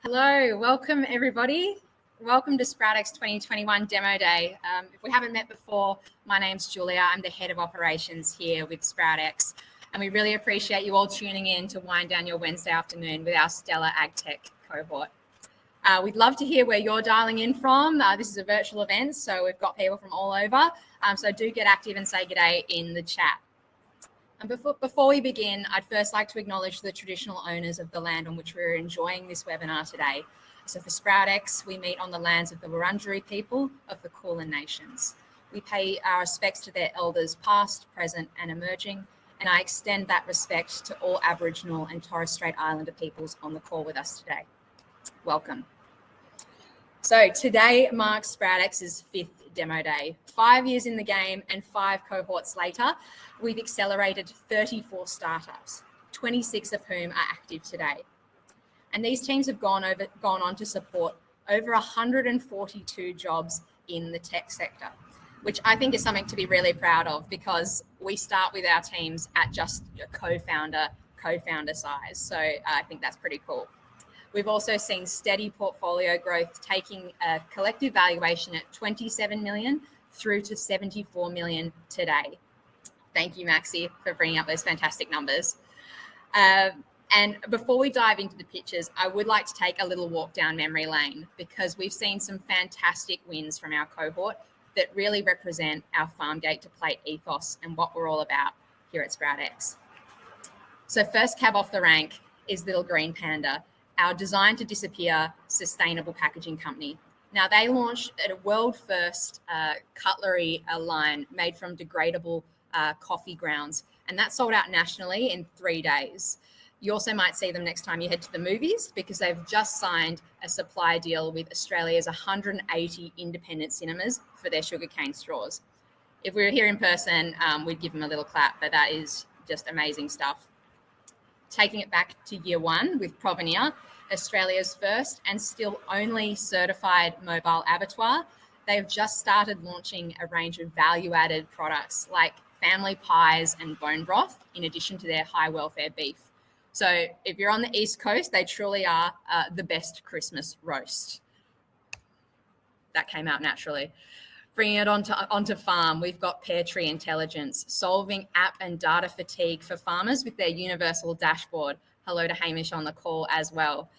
Hello, welcome everybody. Welcome to SproutX 2021 Demo Day. If we haven't met before, my name's Julia. I'm the Head of Operations here with SproutX, and we really appreciate you all tuning in to wind down your Wednesday afternoon with our stellar agtech cohort. We'd love to hear where you're dialing in from. This is a virtual event, so we've got people from all over. So do get active and say g'day in the chat. And before we begin, I'd first like to acknowledge the traditional owners of the land on which we're enjoying this webinar today. So for SproutX, we meet on the lands of the Wurundjeri people of the Kulin Nations. We pay our respects to their elders past, present and emerging, and I extend that respect to all Aboriginal and Torres Strait Islander peoples on the call with us today. Welcome. So today marks SproutX's 5th demo day. 5 years in the game and 5 cohorts later, we've accelerated 34 startups, 26 of whom are active today. And these teams have gone on to support over 142 jobs in the tech sector, which I think is something to be really proud of, because we start with our teams at just a co-founder size. So I think that's pretty cool. We've also seen steady portfolio growth, taking a collective valuation at 27 million through to 74 million today. Thank you, Maxi, for bringing up those fantastic numbers. And before we dive into the pitches, I would like to take a little walk down memory lane, because we've seen some fantastic wins from our cohort that really represent our farm gate to plate ethos and what we're all about here at SproutX. So first cab off the rank is Little Green Panda, our design to disappear sustainable packaging company. Now, they launched a world first cutlery line made from degradable coffee grounds, and that sold out nationally in 3 days. You also might see them next time you head to the movies, because they've just signed a supply deal with Australia's 180 independent cinemas for their sugarcane straws. If we were here in person, we'd give them a little clap, but that is just amazing stuff. Taking it back to year one with Provenir, Australia's first and still only certified mobile abattoir, they've just started launching a range of value-added products like family pies and bone broth, in addition to their high welfare beef. So if you're on the East Coast, they truly are the best Christmas roast. That came out naturally. Bringing it onto farm, we've got Pear Tree Intelligence, solving app and data fatigue for farmers with their universal dashboard. Hello to Hamish on the call as well.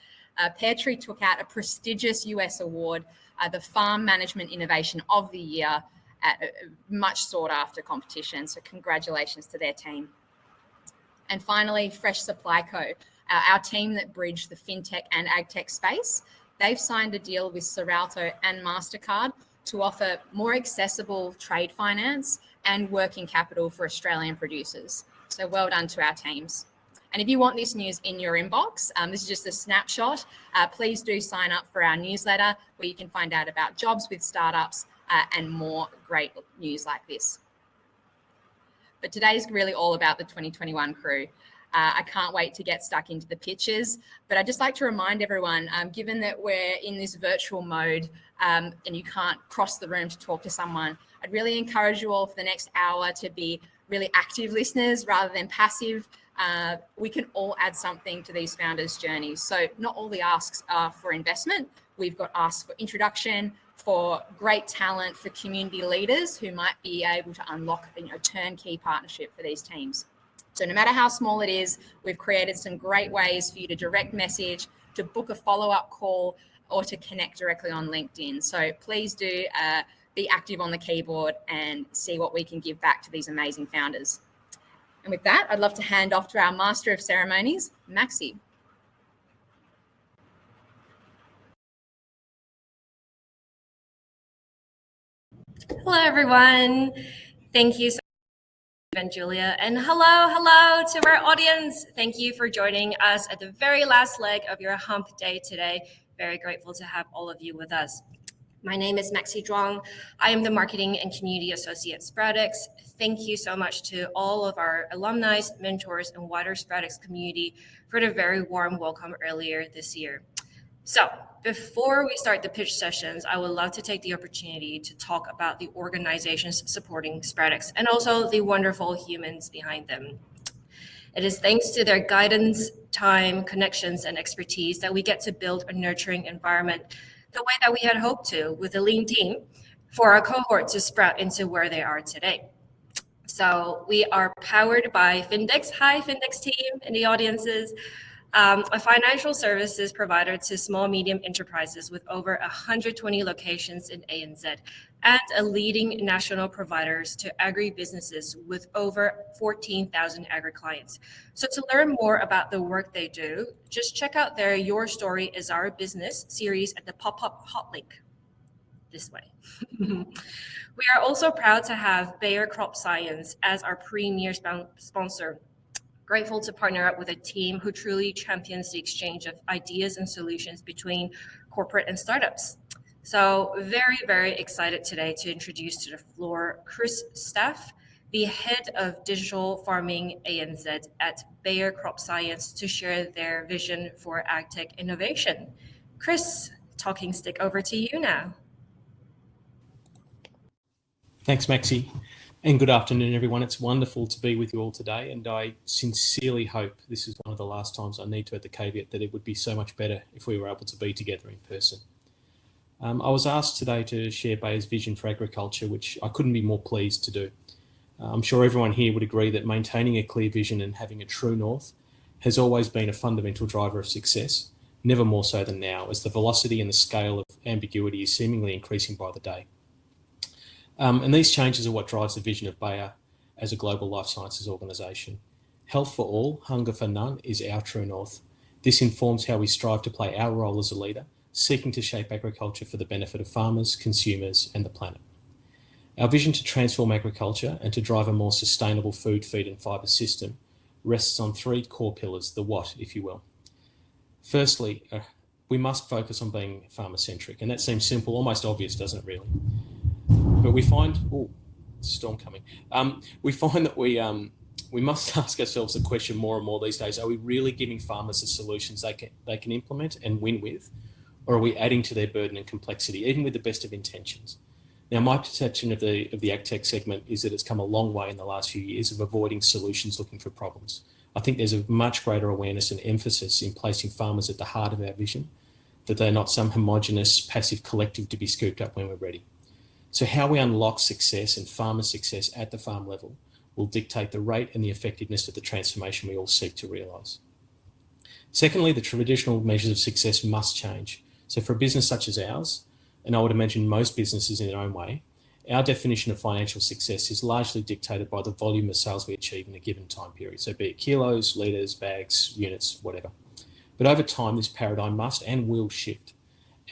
Pear Tree took out a prestigious US award, the Farm Management Innovation of the Year, at a much sought after competition. So congratulations to their team. And finally, Fresh Supply Co., our team that bridged the fintech and agtech space. They've signed a deal with CSIRO and MasterCard to offer more accessible trade finance and working capital for Australian producers. So well done to our teams. And if you want this news in your inbox, this is just a snapshot. Please do sign up for our newsletter, where you can find out about jobs with startups and more great news like this. But today's really all about the 2021 crew. I can't wait to get stuck into the pitches, but I'd just like to remind everyone, given that we're in this virtual mode and you can't cross the room to talk to someone, I'd really encourage you all for the next hour to be really active listeners rather than passive. We can all add something to these founders' journeys. So not all the asks are for investment. We've got asks for introduction, for great talent, for community leaders who might be able to unlock a turnkey partnership for these teams. So no matter how small it is, we've created some great ways for you to direct message, to book a follow-up call, or to connect directly on LinkedIn. So please do be active on the keyboard and see what we can give back to these amazing founders. And with that, I'd love to hand off to our Master of Ceremonies, Maxi. Hello, everyone. Thank you so much, and Julia. And hello to our audience. Thank you for joining us at the very last leg of your hump day today. Very grateful to have all of you with us. My name is Maxi Zhuang. I am the Marketing and Community Associate at SproutX. Thank you so much to all of our alumni, mentors, and wider SproutX community for the very warm welcome earlier this year. So before we start the pitch sessions, I would love to take the opportunity to talk about the organizations supporting SproutX and also the wonderful humans behind them. It is thanks to their guidance, time, connections, and expertise that we get to build a nurturing environment the way that we had hoped to with a lean team for our cohort to sprout into where they are today. So we are powered by Findex. Hi, Findex team in the audiences. A financial services provider to small, medium enterprises with over 120 locations in ANZ, and a leading national providers to agri-businesses with over 14,000 agri-clients. So to learn more about the work they do, just check out their Your Story is Our Business series at the pop-up hot link this way. We are also proud to have Bayer CropScience as our premier sponsor. Grateful to partner up with a team who truly champions the exchange of ideas and solutions between corporate and startups. So very, very excited today to introduce to the floor Chris Staff, the head of digital farming ANZ at Bayer CropScience, to share their vision for agtech innovation. Chris, talking stick over to you now. Thanks, Maxi. And good afternoon, everyone. It's wonderful to be with you all today, and I sincerely hope this is one of the last times I need to add the caveat that it would be so much better if we were able to be together in person. I was asked today to share Bayer's vision for agriculture, which I couldn't be more pleased to do. I'm sure everyone here would agree that maintaining a clear vision and having a true north has always been a fundamental driver of success, never more so than now, as the velocity and the scale of ambiguity is seemingly increasing by the day. And these changes are what drives the vision of Bayer as a global life sciences organisation. Health for all, hunger for none is our true north. This informs how we strive to play our role as a leader, seeking to shape agriculture for the benefit of farmers, consumers and the planet. Our vision to transform agriculture and to drive a more sustainable food, feed and fibre system rests on three core pillars, the what, if you will. Firstly, we must focus on being farmer-centric, and that seems simple, almost obvious, doesn't it really? But we find, storm coming. We find that we must ask ourselves the question more and more these days: are we really giving farmers the solutions they can implement and win with, or are we adding to their burden and complexity, even with the best of intentions? Now, my perception of the agtech segment is that it's come a long way in the last few years of avoiding solutions, looking for problems. I think there's a much greater awareness and emphasis in placing farmers at the heart of our vision, that they're not some homogenous, passive collective to be scooped up when we're ready. So how we unlock success and farmer success at the farm level will dictate the rate and the effectiveness of the transformation we all seek to realise. Secondly, the traditional measures of success must change. So for a business such as ours, and I would imagine most businesses in their own way, our definition of financial success is largely dictated by the volume of sales we achieve in a given time period. So be it kilos, litres, bags, units, whatever. But over time, this paradigm must and will shift.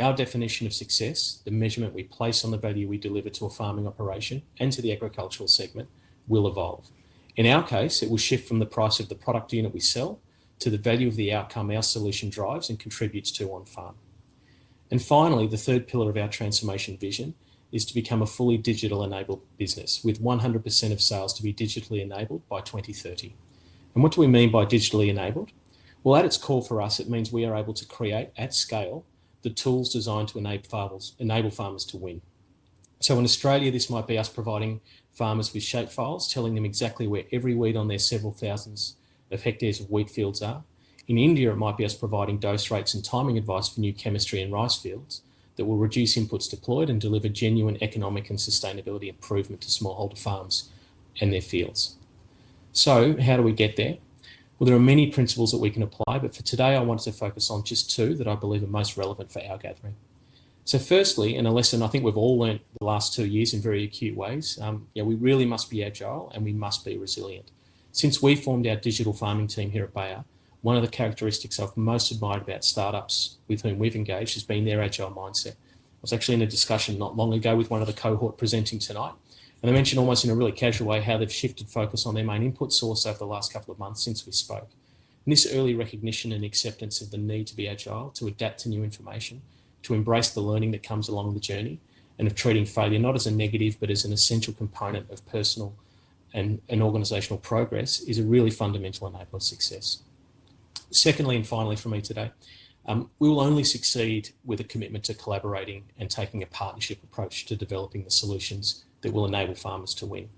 Our definition of success, the measurement we place on the value we deliver to a farming operation and to the agricultural segment, will evolve. In our case, it will shift from the price of the product unit we sell to the value of the outcome our solution drives and contributes to on farm. And finally, the third pillar of our transformation vision is to become a fully digital enabled business with 100% of sales to be digitally enabled by 2030. And what do we mean by digitally enabled? Well, at its core for us, it means we are able to create at scale the tools designed to enable farmers to win. So in Australia, this might be us providing farmers with shape files, telling them exactly where every weed on their several thousands of hectares of wheat fields are. In India, it might be us providing dose rates and timing advice for new chemistry in rice fields that will reduce inputs deployed and deliver genuine economic and sustainability improvement to smallholder farms and their fields. So how do we get there? Well, there are many principles that we can apply, but for today, I wanted to focus on just two that I believe are most relevant for our gathering. So firstly, and a lesson I think we've all learnt the last 2 years in very acute ways, we really must be agile and we must be resilient. Since we formed our digital farming team here at Bayer, one of the characteristics I've most admired about startups with whom we've engaged has been their agile mindset. I was actually in a discussion not long ago with one of the cohort presenting tonight, and they mentioned almost in a really casual way how they've shifted focus on their main input source over the last couple of months since we spoke. And this early recognition and acceptance of the need to be agile, to adapt to new information, to embrace the learning that comes along the journey, and of treating failure not as a negative but as an essential component of personal and organisational progress is a really fundamental enabler of success. Secondly, and finally for me today, we will only succeed with a commitment to collaborating and taking a partnership approach to developing the solutions that will enable farmers to win.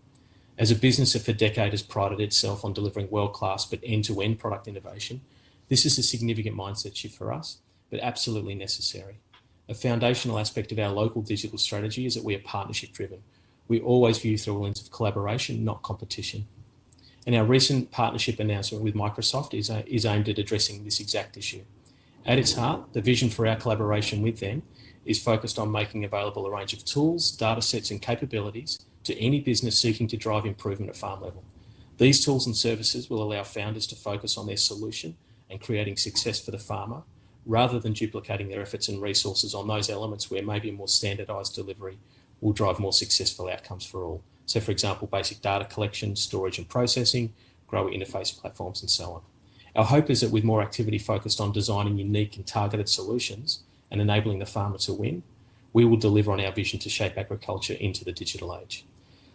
As a business that for decades has prided itself on delivering world-class but end-to-end product innovation, this is a significant mindset shift for us, but absolutely necessary. A foundational aspect of our local digital strategy is that we are partnership-driven. We always view through a lens of collaboration, not competition. And our recent partnership announcement with Microsoft is aimed at addressing this exact issue. At its heart, the vision for our collaboration with them is focused on making available a range of tools, data sets and capabilities to any business seeking to drive improvement at farm level. These tools and services will allow founders to focus on their solution and creating success for the farmer, rather than duplicating their efforts and resources on those elements where maybe a more standardised delivery will drive more successful outcomes for all. So for example, basic data collection, storage and processing, grower interface platforms and so on. Our hope is that with more activity focused on designing unique and targeted solutions and enabling the farmer to win, we will deliver on our vision to shape agriculture into the digital age.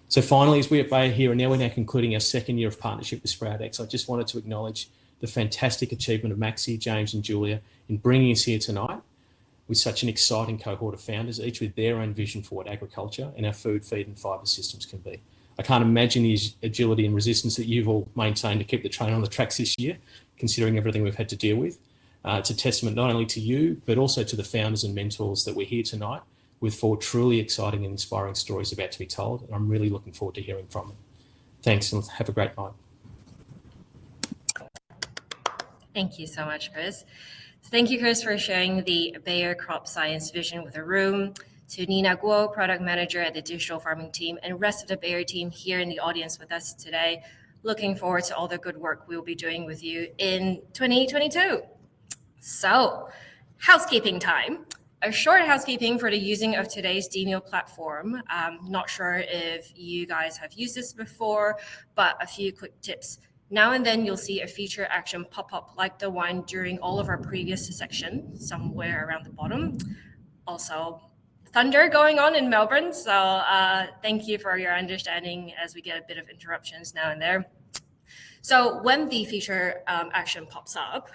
So finally, as we at Bayer here, and we're now concluding our second year of partnership with SproutX, I just wanted to acknowledge the fantastic achievement of Maxi, James and Julia in bringing us here tonight with such an exciting cohort of founders, each with their own vision for what agriculture and our food, feed and fibre systems can be. I can't imagine the agility and resistance that you've all maintained to keep the train on the tracks this year, considering everything we've had to deal with. It's a testament not only to you, but also to the founders and mentors that we're here tonight with 4 truly exciting and inspiring stories about to be told. And I'm really looking forward to hearing from them. Thanks and have a great night. Thank you so much, Chris. Thank you, Chris, for sharing the Bayer CropScience vision with the room. To Nina Guo, product manager at the digital farming team, and rest of the Bayer team here in the audience with us today. Looking forward to all the good work we'll be doing with you in 2022. So, housekeeping time. A short housekeeping for the using of today's Demio platform. Not sure if you guys have used this before, but a few quick tips. Now and then you'll see a feature action pop up like the one during all of our previous sections, somewhere around the bottom. Also, thunder going on in Melbourne, so thank you for your understanding as we get a bit of interruptions now and there. So when the feature action pops up,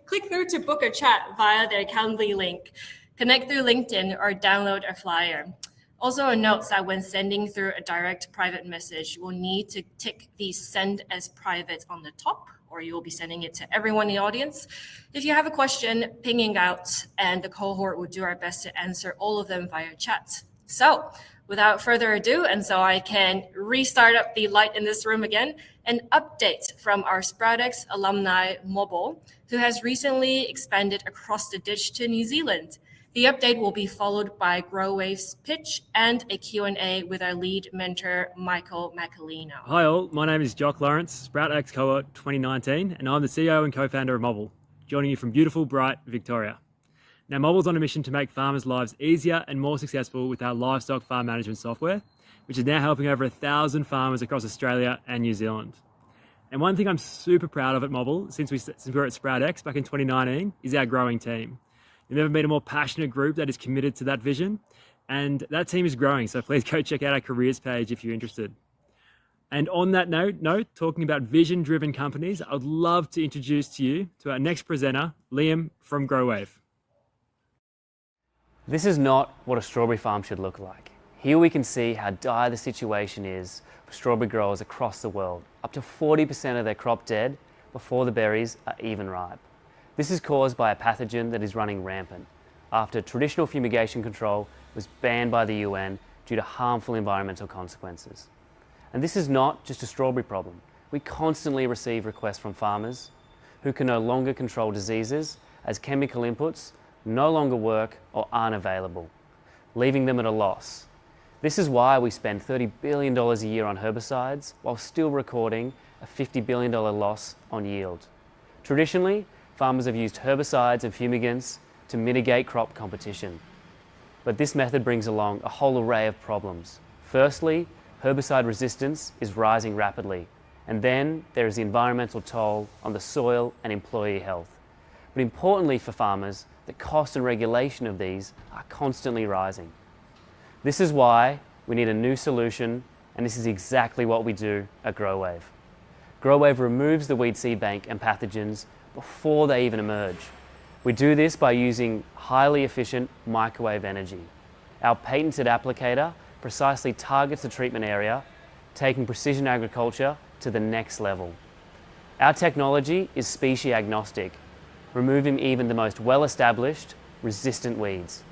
click through to book a chat via the Calendly link, connect through LinkedIn or download a flyer. Also a note that when sending through a direct private message, you will need to tick the send as private on the top, or you will be sending it to everyone in the audience. If you have a question, pinging out, and the cohort will do our best to answer all of them via chat. So without further ado, and so I can restart up the light in this room again, an update from our SproutX alumni Mobile, who has recently expanded across the ditch to New Zealand. The update will be followed by Growave's pitch and a Q&A with our lead mentor, Michael Macalino. Hi all, my name is Jock Lawrence, SproutX cohort 2019, and I'm the CEO and co-founder of Mobile, joining you from beautiful, bright Victoria. Now, Mobile's on a mission to make farmers' lives easier and more successful with our livestock farm management software, which is now helping over 1,000 farmers across Australia and New Zealand. And one thing I'm super proud of at Mobile, since we were at SproutX back in 2019, is our growing team. You've never met a more passionate group that is committed to that vision, and that team is growing, so please go check out our careers page if you're interested. And on that note, talking about vision-driven companies, I would love to introduce to you to our next presenter, Liam from Growave. This is not what a strawberry farm should look like. Here we can see how dire the situation is for strawberry growers across the world. Up to 40% of their crop dead before the berries are even ripe. This is caused by a pathogen that is running rampant after traditional fumigation control was banned by the UN due to harmful environmental consequences. And this is not just a strawberry problem. We constantly receive requests from farmers who can no longer control diseases as chemical inputs no longer work or aren't available, leaving them at a loss. This is why we spend $30 billion a year on herbicides while still recording a $50 billion loss on yield. Traditionally, farmers have used herbicides and fumigants to mitigate crop competition. But this method brings along a whole array of problems. Firstly, herbicide resistance is rising rapidly, and then there is the environmental toll on the soil and employee health. But importantly for farmers, the cost and regulation of these are constantly rising. This is why we need a new solution, and this is exactly what we do at Growave. Growave removes the weed seed bank and pathogens before they even emerge. We do this by using highly efficient microwave energy. Our patented applicator precisely targets the treatment area taking precision agriculture to the next level. Our technology is species agnostic, removing even the most well-established, resistant weeds.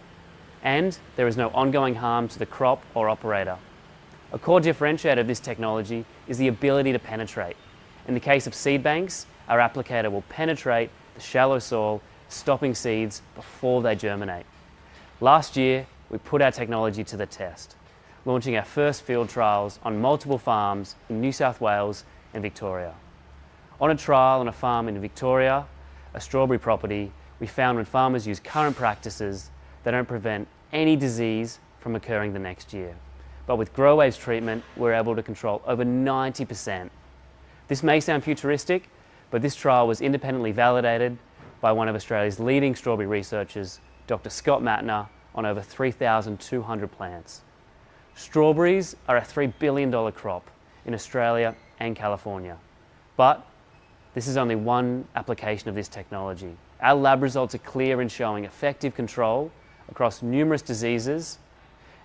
And there is no ongoing harm to the crop or operator. A core differentiator of this technology is the ability to penetrate. In the case of seed banks, our applicator will penetrate the shallow soil, stopping seeds before they germinate. Last year, we put our technology to the test, launching our first field trials on multiple farms in New South Wales and Victoria. On a trial on a farm in Victoria, a strawberry property, we found when farmers use current practices, they don't prevent any disease from occurring the next year. But with Growave's treatment, we're able to control over 90%. This may sound futuristic, but this trial was independently validated by one of Australia's leading strawberry researchers, Dr. Scott Mattner, on over 3,200 plants. Strawberries are a $3 billion crop in Australia and California. But this is only one application of this technology. Our lab results are clear in showing effective control across numerous diseases.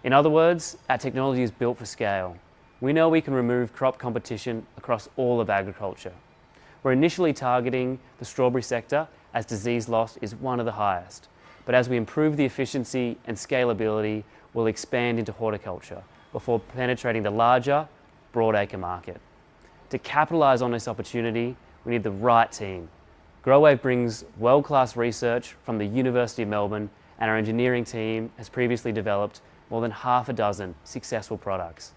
In other words, our technology is built for scale. We know we can remove crop competition across all of agriculture. We're initially targeting the strawberry sector as disease loss is one of the highest. But as we improve the efficiency and scalability, we'll expand into horticulture before penetrating the larger, broadacre market. To capitalize on this opportunity, we need the right team. Growave brings world-class research from the University of Melbourne, and our engineering team has previously developed more than half a dozen successful products.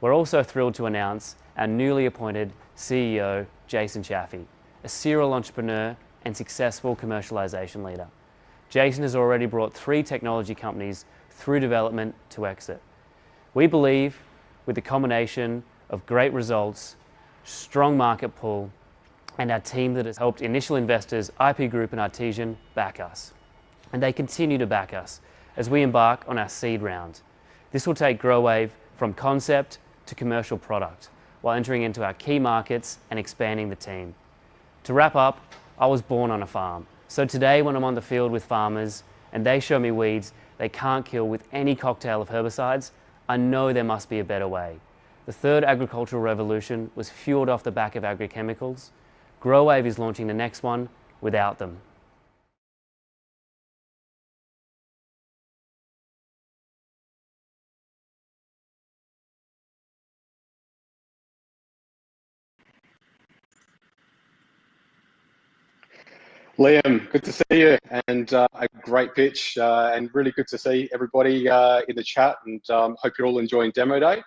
We're also thrilled to announce our newly appointed CEO, Jason Chaffee, a serial entrepreneur and successful commercialization leader. Jason has already brought 3 technology companies through development to exit. We believe with the combination of great results, strong market pull, and our team that has helped initial investors, IP Group and Artesian, back us. And they continue to back us as we embark on our seed round. This will take Growave from concept to commercial product while entering into our key markets and expanding the team. To wrap up, I was born on a farm. So today when I'm on the field with farmers and they show me weeds they can't kill with any cocktail of herbicides, I know there must be a better way. The third agricultural revolution was fueled off the back of agrochemicals. Growave is launching the next one without them. Liam, good to see you, and a great pitch, and really good to see everybody in the chat, and hope you're all enjoying Demo Day.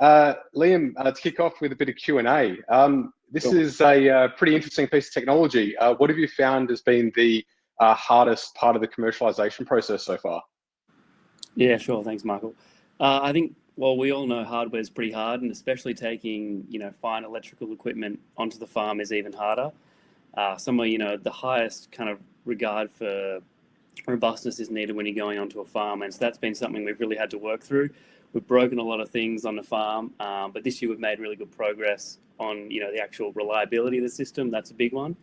Liam, to kick off with a bit of Q&A, this is a pretty interesting piece of technology. What have you found has been the hardest part of the commercialization process so far? Yeah, sure. Thanks, Michael. I think, well, we all know hardware is pretty hard, and especially taking, fine electrical equipment onto the farm is even harder. Somewhere, the highest kind of regard for robustness is needed when you're going onto a farm, and so that's been something we've really had to work through. We've broken a lot of things on the farm, but this year we've made really good progress on, the actual reliability of the system. That's a big one.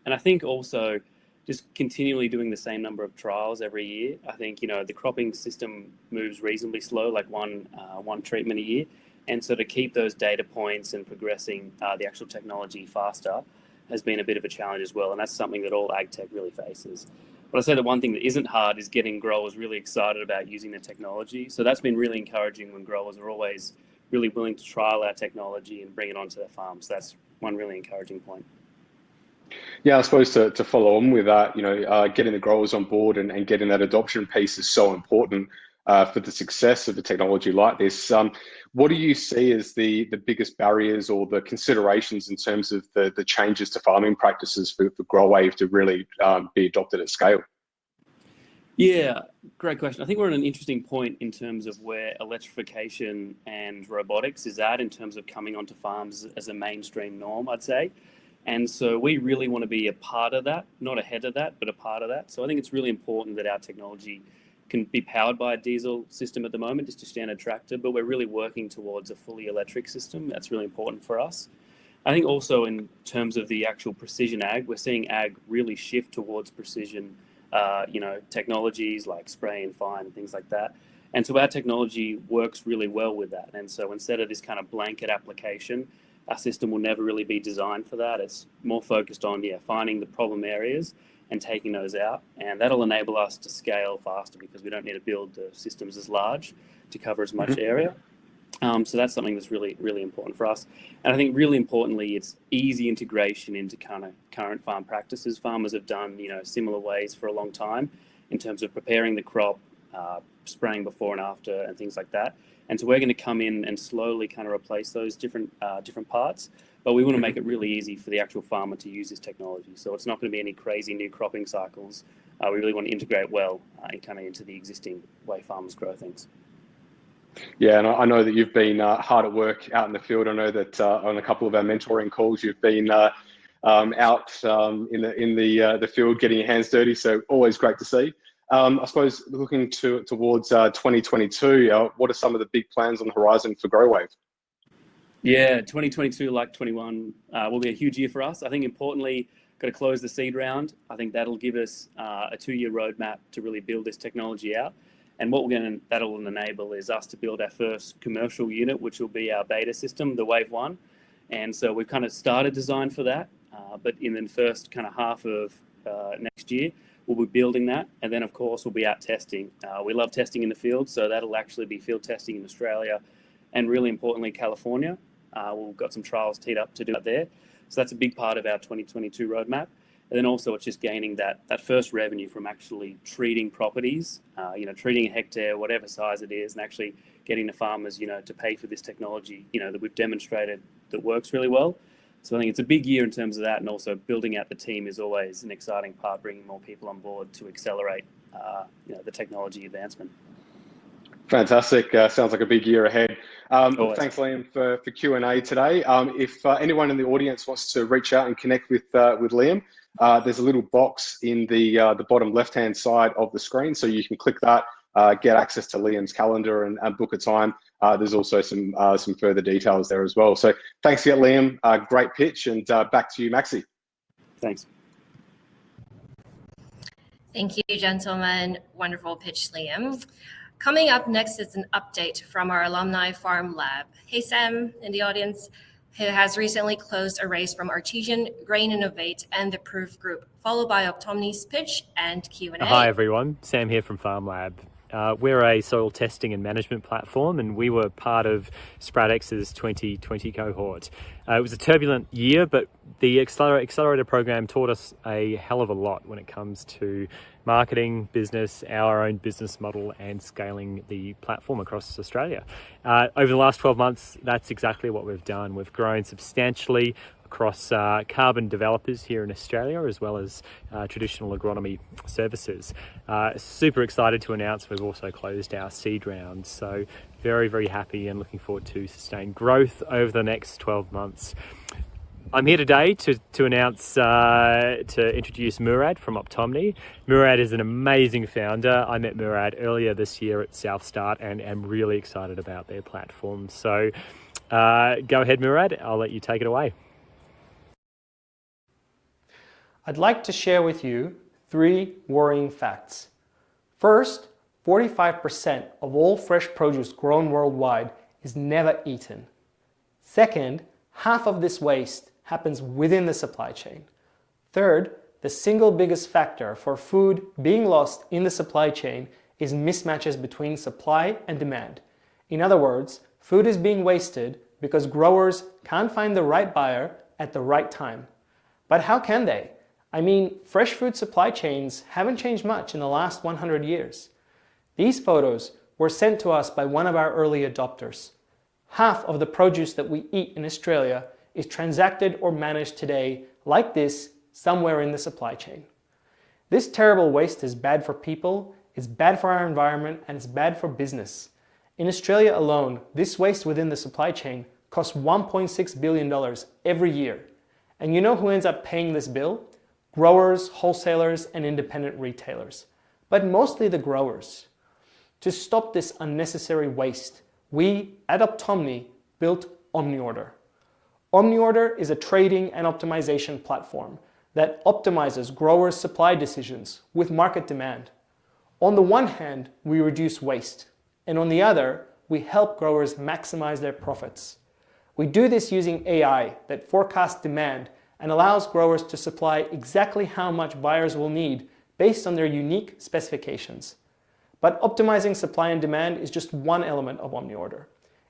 And I think also just continually doing the same number of trials every year. I think, the cropping system moves reasonably slow, like one treatment a year. And so to keep those data points and progressing the actual technology faster has been a bit of a challenge as well. And that's something that all agtech really faces. But I say the one thing that isn't hard is getting growers really excited about using the technology. So that's been really encouraging when growers are always really willing to trial our technology and bring it onto their farms. So that's one really encouraging point. Yeah, I suppose to follow on with that, getting the growers on board and getting that adoption piece is so important for the success of a technology like this. What do you see as the biggest barriers or the considerations in terms of the changes to farming practices for Growave to really be adopted at scale? Yeah, great question. I think we're at an interesting point in terms of where electrification and robotics is at in terms of coming onto farms as a mainstream norm, I'd say. And so we really want to be a part of that, not ahead of that, but a part of that. So I think it's really important that our technology can be powered by a diesel system at the moment, just a standard tractor, but we're really working towards a fully electric system. That's really important for us. I think also in terms of the actual precision ag, we're seeing ag really shift towards precision, technologies like spray and fine and things like that. And so our technology works really well with that. And so instead of this kind of blanket application, our system will never really be designed for that. It's more focused on finding the problem areas and taking those out. And that'll enable us to scale faster because we don't need to build the systems as large to cover as much area. So that's something that's really, really important for us. And I think really importantly, it's easy integration into kind of current farm practices. Farmers have done, similar ways for a long time in terms of preparing the crop, spraying before and after and things like that. And so we're going to come in and slowly kind of replace those different parts, but we want to make it really easy for the actual farmer to use this technology. So it's not going to be any crazy new cropping cycles. We really want to integrate well kind of into the existing way farmers grow things. Yeah, and I know that you've been hard at work out in the field. I know that on a couple of our mentoring calls, you've been out in the field getting your hands dirty. So always great to see. I suppose looking towards 2022, what are some of the big plans on the horizon for Growave? Yeah, 2022, like 21, will be a huge year for us. I think importantly, got to close the seed round. I think that'll give us a 2-year roadmap to really build this technology out. And that'll enable is us to build our first commercial unit, which will be our beta system, the Wave 1. And so we've kind of started design for that, but in the first kind of half of next year, we'll be building that. And then of course, we'll be out testing. We love testing in the field, so that'll actually be field testing in Australia and really importantly, California. We've got some trials teed up to do out there. So that's a big part of our 2022 roadmap. And then also it's just gaining that first revenue from actually treating properties, treating a hectare, whatever size it is, and actually getting the farmers, to pay for this technology, that we've demonstrated that works really well. So I think it's a big year in terms of that, and also building out the team is always an exciting part, bringing more people on board to accelerate, the technology advancement. Fantastic. Sounds like a big year ahead. Thanks, Liam, for Q&A today. If anyone in the audience wants to reach out and connect with Liam, there's a little box in the bottom left-hand side of the screen, so you can click that, get access to Liam's calendar and book a time. There's also some further details there as well. So thanks again, Liam. Great pitch, and back to you, Maxi. Thanks. Thank you, gentlemen. Wonderful pitch, Liam. Coming up next is an update from our alumni farm lab. Hey, Sam, in the audience, who has recently closed a race from Artesian, Grain Innovate, and the Proof Group, followed by Optomni's pitch and Q&A. Hi, everyone. Sam here from Farm Lab. We're a soil testing and management platform, and we were part of SproutX's 2020 cohort. It was a turbulent year, but the accelerator program taught us a hell of a lot when it comes to marketing, business, our own business model, and scaling the platform across Australia. Over the last 12 months, that's exactly what we've done. We've grown substantially across carbon developers here in Australia, as well as traditional agronomy services. Super excited to announce we've also closed our seed round. So very, very happy and looking forward to sustained growth over the next 12 months. I'm here today to announce, to introduce Murad from Optomni. Murad is an amazing founder. I met Murad earlier this year at South Start and am really excited about their platform. So go ahead, Murad. I'll let you take it away. I'd like to share with you 3 worrying facts. First, 45% of all fresh produce grown worldwide is never eaten. Second, half of this waste happens within the supply chain. Third, the single biggest factor for food being lost in the supply chain is mismatches between supply and demand. In other words, food is being wasted because growers can't find the right buyer at the right time. But how can they? I mean, fresh food supply chains haven't changed much in the last 100 years. These photos were sent to us by one of our early adopters. Half of the produce that we eat in Australia is transacted or managed today like this somewhere in the supply chain. This terrible waste is bad for people, it's bad for our environment, and it's bad for business. In Australia alone, this waste within the supply chain costs $1.6 billion every year. And you know who ends up paying this bill? Growers, wholesalers, and independent retailers, but mostly the growers. To stop this unnecessary waste, we at Optomni built OmniOrder. OmniOrder is a trading and optimization platform that optimizes growers' supply decisions with market demand. On the one hand, we reduce waste. And on the other, we help growers maximize their profits. We do this using AI that forecasts demand and allows growers to supply exactly how much buyers will need based on their unique specifications. But optimizing supply and demand is just one element of OmniOrder.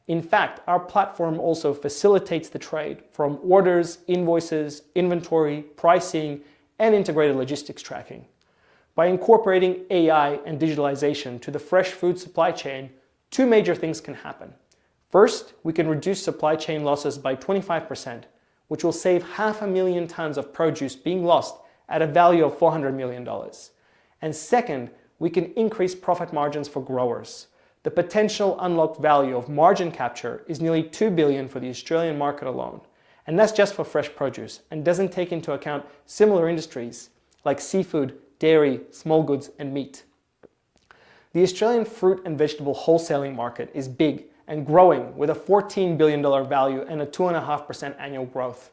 In fact, our platform also facilitates the trade from orders, invoices, inventory, pricing, and integrated logistics tracking. By incorporating AI and digitalization to the fresh food supply chain, two major things can happen. First, we can reduce supply chain losses by 25%, which will save 500,000 tons of produce being lost at a value of $400 million. And second, we can increase profit margins for growers. The potential unlocked value of margin capture is nearly $2 billion for the Australian market alone. And that's just for fresh produce and doesn't take into account similar industries like seafood, dairy, small goods, and meat. The Australian fruit and vegetable wholesaling market is big and growing with a $14 billion value and a 2.5% annual growth.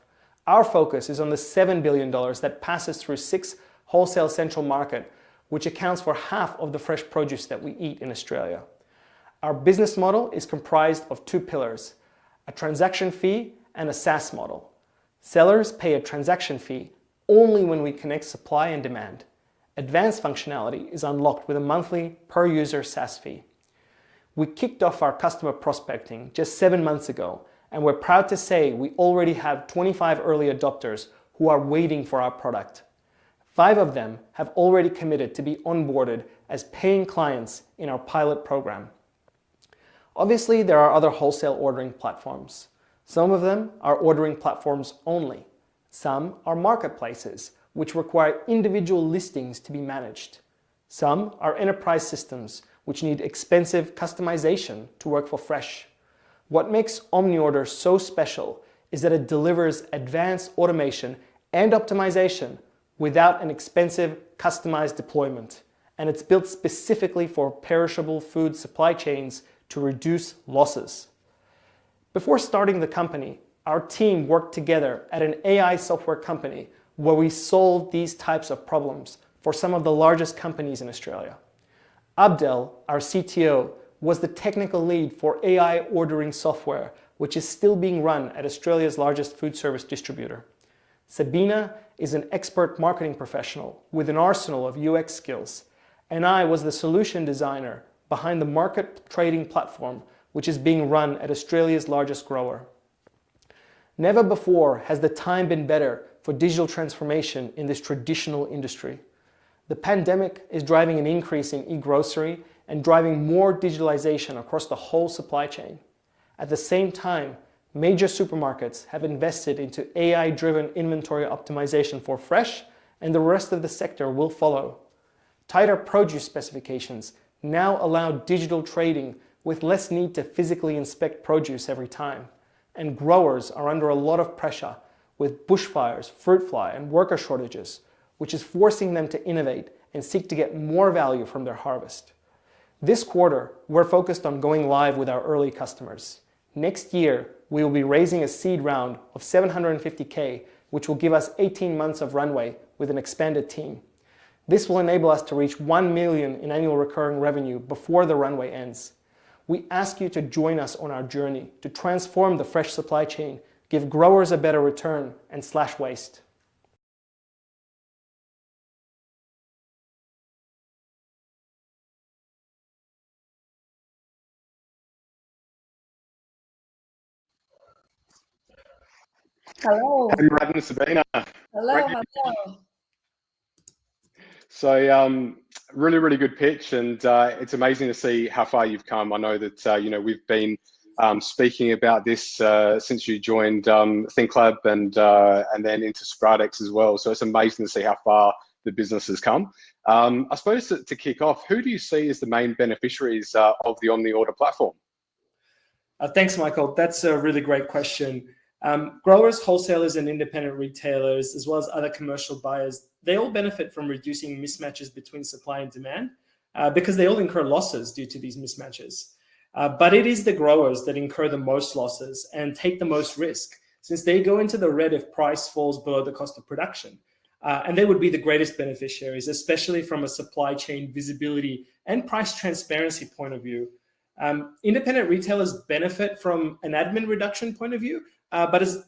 Our focus is on the $7 billion that passes through 6 wholesale central market, which accounts for half of the fresh produce that we eat in Australia. Our business model is comprised of 2 pillars, a transaction fee and a SaaS model. Sellers pay a transaction fee only when we connect supply and demand. Advanced functionality is unlocked with a monthly per-user SaaS fee. We kicked off our customer prospecting just 7 months ago, and we're proud to say we already have 25 early adopters who are waiting for our product. 5 of them have already committed to be onboarded as paying clients in our pilot program. Obviously, there are other wholesale ordering platforms. Some of them are ordering platforms only. Some are marketplaces, which require individual listings to be managed. Some are enterprise systems, which need expensive customization to work for fresh. What makes OmniOrder so special is that it delivers advanced automation and optimization without an expensive customized deployment. And it's built specifically for perishable food supply chains to reduce losses. Before starting the company, our team worked together at an AI software company where we solved these types of problems for some of the largest companies in Australia. Abdel, our CTO, was the technical lead for AI ordering software, which is still being run at Australia's largest food service distributor. Sabina is an expert marketing professional with an arsenal of UX skills, and I was the solution designer behind the market trading platform, which is being run at Australia's largest grower. Never before has the time been better for digital transformation in this traditional industry. The pandemic is driving an increase in e-grocery and driving more digitalization across the whole supply chain. At the same time, major supermarkets have invested into AI-driven inventory optimization for fresh, and the rest of the sector will follow. Tighter produce specifications now allow digital trading with less need to physically inspect produce every time. And growers are under a lot of pressure with bushfires, fruit fly, and worker shortages, which is forcing them to innovate and seek to get more value from their harvest. This quarter, we're focused on going live with our early customers. Next year, we will be raising a seed round of $750K, which will give us 18 months of runway with an expanded team. This will enable us to reach 1 million in annual recurring revenue before the runway ends. We ask you to join us on our journey to transform the fresh supply chain, give growers a better return, and slash waste. Hello. Hey, Brad and Sabina. Hello, hello. So, really, really good pitch, and it's amazing to see how far you've come. I know that we've been speaking about this since you joined ThinkLab and then into SproutX as well. So it's amazing to see how far the business has come. I suppose to kick off, who do you see as the main beneficiaries of the OmniOrder platform? Thanks, Michael. That's a really great question. Growers, wholesalers, and independent retailers, as well as other commercial buyers, they all benefit from reducing mismatches between supply and demand because they all incur losses due to these mismatches. But it is the growers that incur the most losses and take the most risk, since they go into the red if price falls below the cost of production. And they would be the greatest beneficiaries, especially from a supply chain visibility and price transparency point of view. Independent retailers benefit from an admin reduction point of view, but as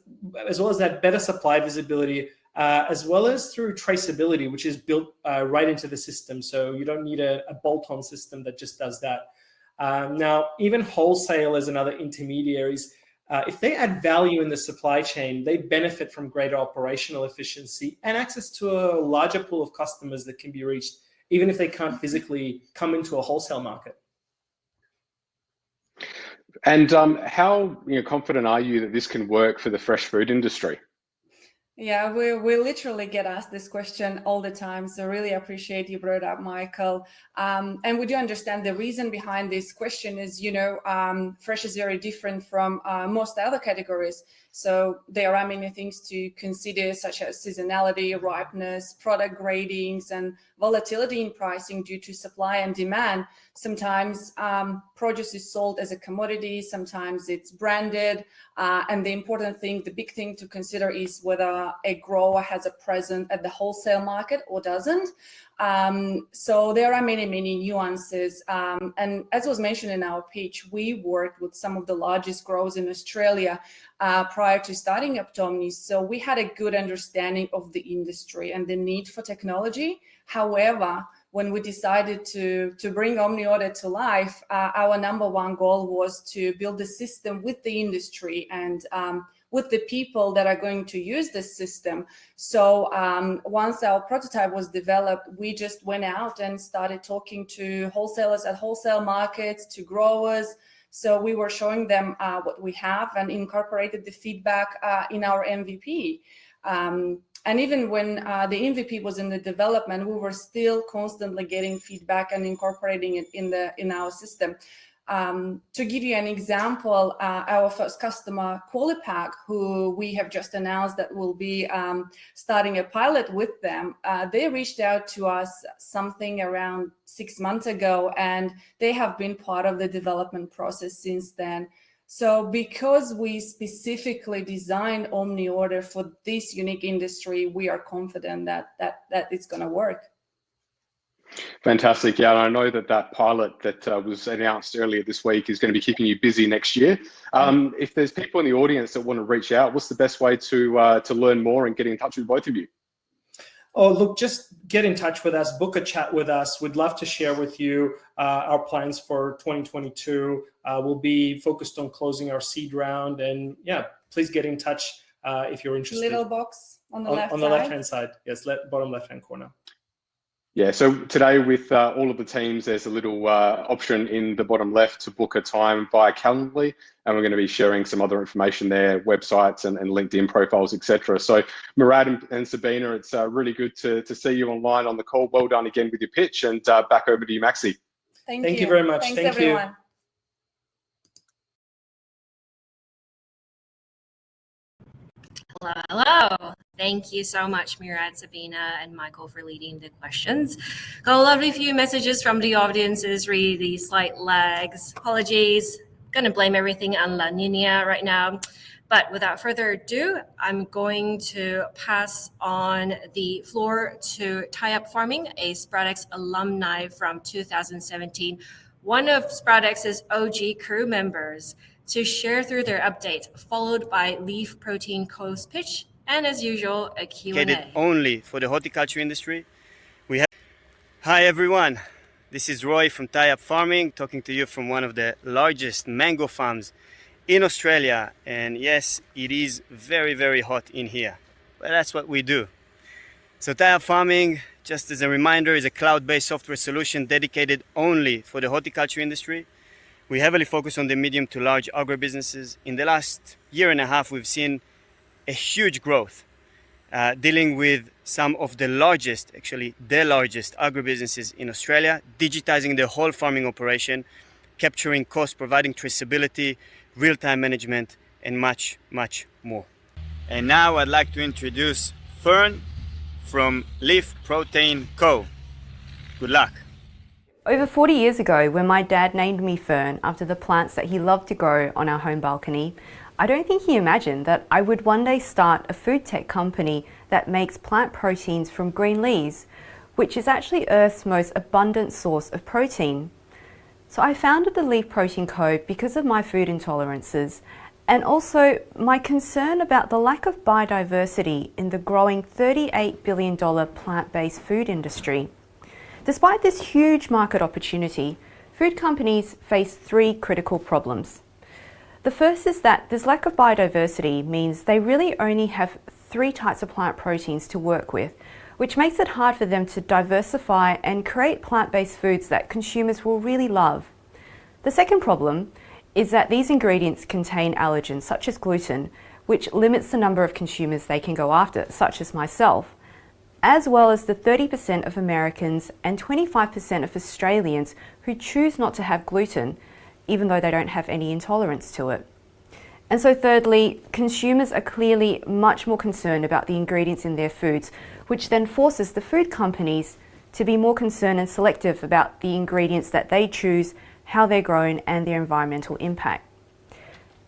well as that better supply visibility, as well as through traceability, which is built right into the system. So you don't need a bolt-on system that just does that. Now, even wholesalers and other intermediaries, if they add value in the supply chain, they benefit from greater operational efficiency and access to a larger pool of customers that can be reached, even if they can't physically come into a wholesale market. And how confident are you that this can work for the fresh food industry? Yeah, we literally get asked this question all the time. So really appreciate you brought it up, Michael. And we do understand the reason behind this question is, fresh is very different from most other categories. So there are many things to consider, such as seasonality, ripeness, product gradings, and volatility in pricing due to supply and demand. Sometimes produce is sold as a commodity, sometimes it's branded. And the important thing, the big thing to consider is whether a grower has a presence at the wholesale market or doesn't. So there are many nuances. And as was mentioned in our pitch, we worked with some of the largest growers in Australia prior to starting Optomni. So we had a good understanding of the industry and the need for technology. However, when we decided to bring OmniOrder to life, our number one goal was to build a system with the industry and with the people that are going to use this system. So once our prototype was developed, we just went out and started talking to wholesalers at wholesale markets, to growers. So we were showing them what we have and incorporated the feedback in our MVP. And even when the MVP was in the development, we were still constantly getting feedback and incorporating it in our system. To give you an example, our first customer, Qualipack, who we have just announced that we'll be starting a pilot with them, they reached out to us something around 6 months ago, and they have been part of the development process since then. So because we specifically designed OmniOrder for this unique industry, we are confident that it's going to work. Fantastic. Yeah, and I know that pilot that was announced earlier this week is going to be keeping you busy next year. If there's people in the audience that want to reach out, what's the best way to learn more and get in touch with both of you? Oh, look, just get in touch with us, book a chat with us. We'd love to share with you our plans for 2022. We'll be focused on closing our seed round, and yeah, please get in touch if you're interested. Little box on the left side. On the left-hand side, yes, bottom left-hand corner. Yeah, so today with all of the teams, there's a little option in the bottom left to book a time via Calendly, and we're going to be sharing some other information there, websites and LinkedIn profiles, etc. So Murad and Sabina, it's really good to see you online on the call. Well done again with your pitch, and back over to you, Maxi. Thank you very much. Thanks, Thank everyone. you. Hello. Thank you so much, Murad, Sabina, and Michael for leading the questions. Got a lovely few messages from the audiences, really slight lags. Apologies. Gonna blame everything on La Nina right now. But without further ado, I'm going to pass on the floor to Tie Up Farming, a SproutX alumni from 2017, one of SproutX's OG crew members, to share through their updates, followed by Leaf Protein Co.'s pitch, and as usual, a Q&A. Only for the horticulture industry. Hi everyone, this is Roy from Tie Up Farming, talking to you from one of the largest mango farms in Australia. And yes, it is very, very hot in here, but that's what we do. So Tie Up Farming, just as a reminder, is a cloud-based software solution dedicated only for the horticulture industry. We heavily focus on the medium to large agribusinesses. In the last year and a half, we've seen a huge growth, dealing with some of the largest, actually the largest agribusinesses in Australia, digitizing the whole farming operation, capturing costs, providing traceability, real-time management, and much, much more. And now I'd like to introduce Fern from Leaf Protein Co. Good luck. Over 40 years ago, when my dad named me Fern after the plants that he loved to grow on our home balcony, I don't think he imagined that I would one day start a food tech company that makes plant proteins from green leaves, which is actually Earth's most abundant source of protein. So I founded the Leaf Protein Co. because of my food intolerances and also my concern about the lack of biodiversity in the growing $38 billion plant-based food industry. Despite this huge market opportunity, food companies face three critical problems. The first is that this lack of biodiversity means they really only have three types of plant proteins to work with, which makes it hard for them to diversify and create plant-based foods that consumers will really love. The second problem is that these ingredients contain allergens such as gluten, which limits the number of consumers they can go after, such as myself, as well as the 30% of Americans and 25% of Australians who choose not to have gluten, even though they don't have any intolerance to it. And so thirdly, consumers are clearly much more concerned about the ingredients in their foods, which then forces the food companies to be more concerned and selective about the ingredients that they choose, how they're grown, and their environmental impact.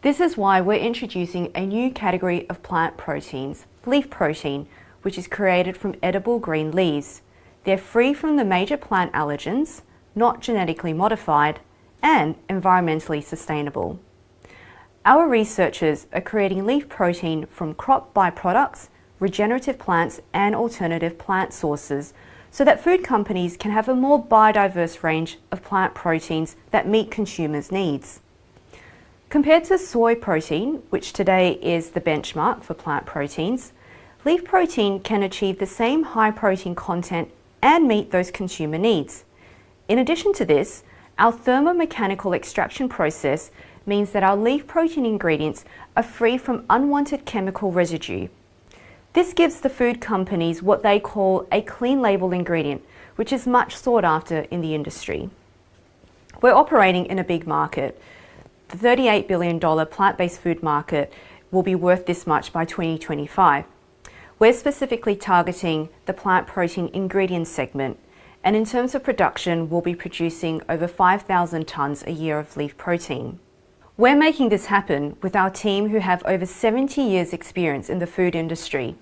This is why we're introducing a new category of plant proteins, leaf protein, which is created from edible green leaves. They're free from the major plant allergens, not genetically modified, and environmentally sustainable. Our researchers are creating leaf protein from crop byproducts, regenerative plants, and alternative plant sources, so that food companies can have a more biodiverse range of plant proteins that meet consumers' needs. Compared to soy protein, which today is the benchmark for plant proteins, leaf protein can achieve the same high protein content and meet those consumer needs. In addition to this, our thermomechanical extraction process means that our leaf protein ingredients are free from unwanted chemical residue. This gives the food companies what they call a clean label ingredient, which is much sought after in the industry. We're operating in a big market. The $38 billion plant-based food market will be worth this much by 2025. We're specifically targeting the plant protein ingredients segment, and in terms of production, we'll be producing over 5,000 tonnes a year of leaf protein. We're making this happen with our team who have over 70 years experience in the food industry.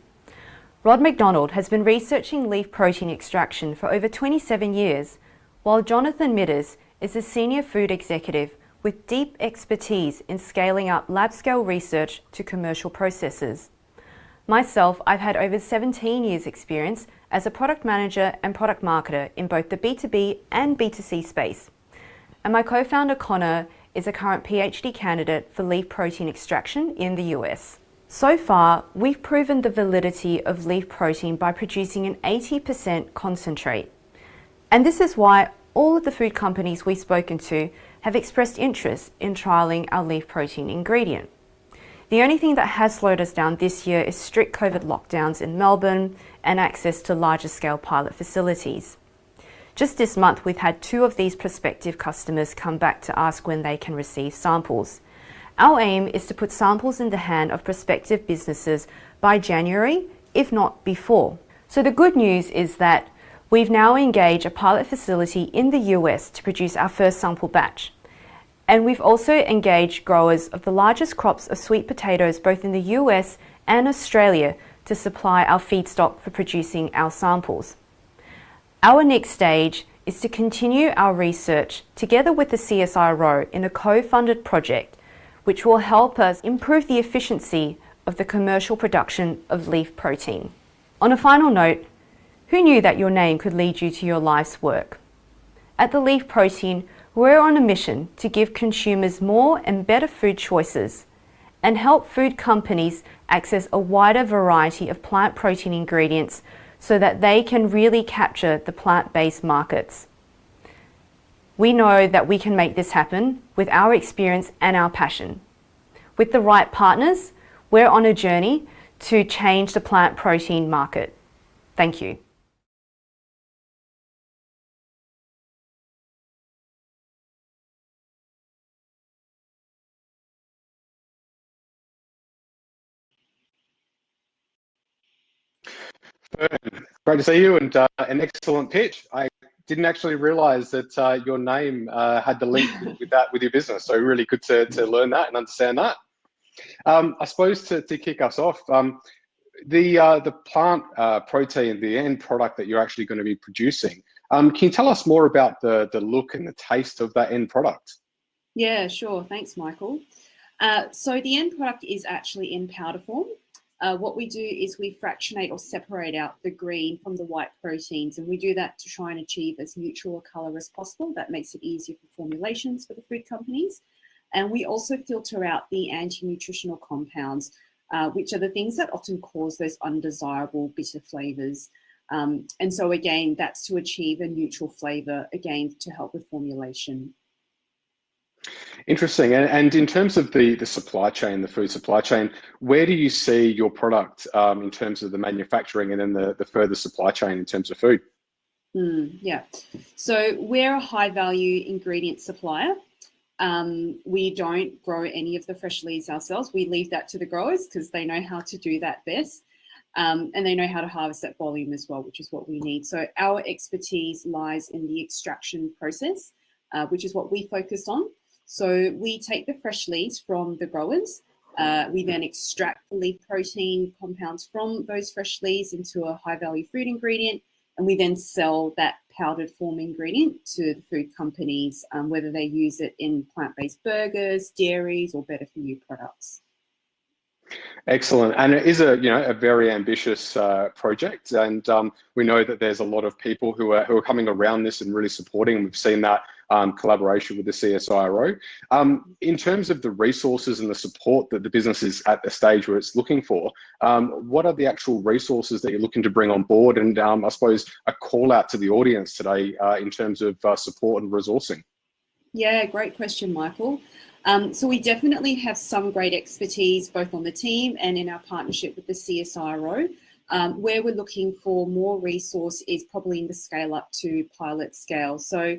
Rod McDonald has been researching leaf protein extraction for over 27 years, while Jonathan Midders is a senior food executive with deep expertise in scaling up lab-scale research to commercial processes. Myself, I've had over 17 years experience as a product manager and product marketer in both the B2B and B2C space. And my co-founder Connor is a current PhD candidate for leaf protein extraction in the US. So far, we've proven the validity of leaf protein by producing an 80% concentrate. And this is why all of the food companies we've spoken to have expressed interest in trialling our leaf protein ingredient. The only thing that has slowed us down this year is strict COVID lockdowns in Melbourne and access to larger scale pilot facilities. Just this month, we've had 2 of these prospective customers come back to ask when they can receive samples. Our aim is to put samples in the hand of prospective businesses by January, if not before. So the good news is that we've now engaged a pilot facility in the US to produce our first sample batch. And we've also engaged growers of the largest crops of sweet potatoes both in the US and Australia to supply our feedstock for producing our samples. Our next stage is to continue our research together with the CSIRO in a co-funded project which will help us improve the efficiency of the commercial production of leaf protein. On a final note, who knew that your name could lead you to your life's work? At the Leaf Protein, we're on a mission to give consumers more and better food choices and help food companies access a wider variety of plant protein ingredients so that they can really capture the plant-based markets. We know that we can make this happen with our experience and our passion. With the right partners, we're on a journey to change the plant protein market. Thank you. Great to see you, and an excellent pitch. I didn't actually realise that your name had the link with your business, so really good to learn that and understand that. I suppose to kick us off, the plant protein, the end product that you're actually going to be producing, Can you tell us more about the look and the taste of that end product? Yeah, sure. Thanks, Michael. So the end product is actually in powder form. What we do is we fractionate or separate out the green from the white proteins, and we do that to try and achieve as neutral a color as possible. That makes it easier for formulations for the food companies. And we also filter out the anti-nutritional compounds, which are the things that often cause those undesirable bitter flavors. And so again, that's to achieve a neutral flavor, again, to help with formulation. Interesting. And in terms of the supply chain, the food supply chain, where do you see your product in terms of the manufacturing and then the further supply chain in terms of food? Yeah. So we're a high value ingredient supplier. We don't grow any of the fresh leaves ourselves. We leave that to the growers because they know how to do that best. And they know how to harvest that volume as well, which is what we need. So our expertise lies in the extraction process, which is what we focus on. So we take the fresh leaves from the growers. We then extract the leaf protein compounds from those fresh leaves into a high value food ingredient. And we then sell that powdered form ingredient to the food companies, whether they use it in plant-based burgers, dairies, or better for you products. Excellent. And it is a very ambitious project, and we know that there's a lot of people who are coming around this and really supporting. We've seen that collaboration with the CSIRO. In terms of the resources and the support that the business is at the stage where it's looking for, what are the actual resources that you're looking to bring on board? And I suppose a call out to the audience today in terms of support and resourcing. Yeah, great question, Michael. So we definitely have some great expertise both on the team and in our partnership with the CSIRO. Where we're looking for more resource is probably in the scale up to pilot scale. So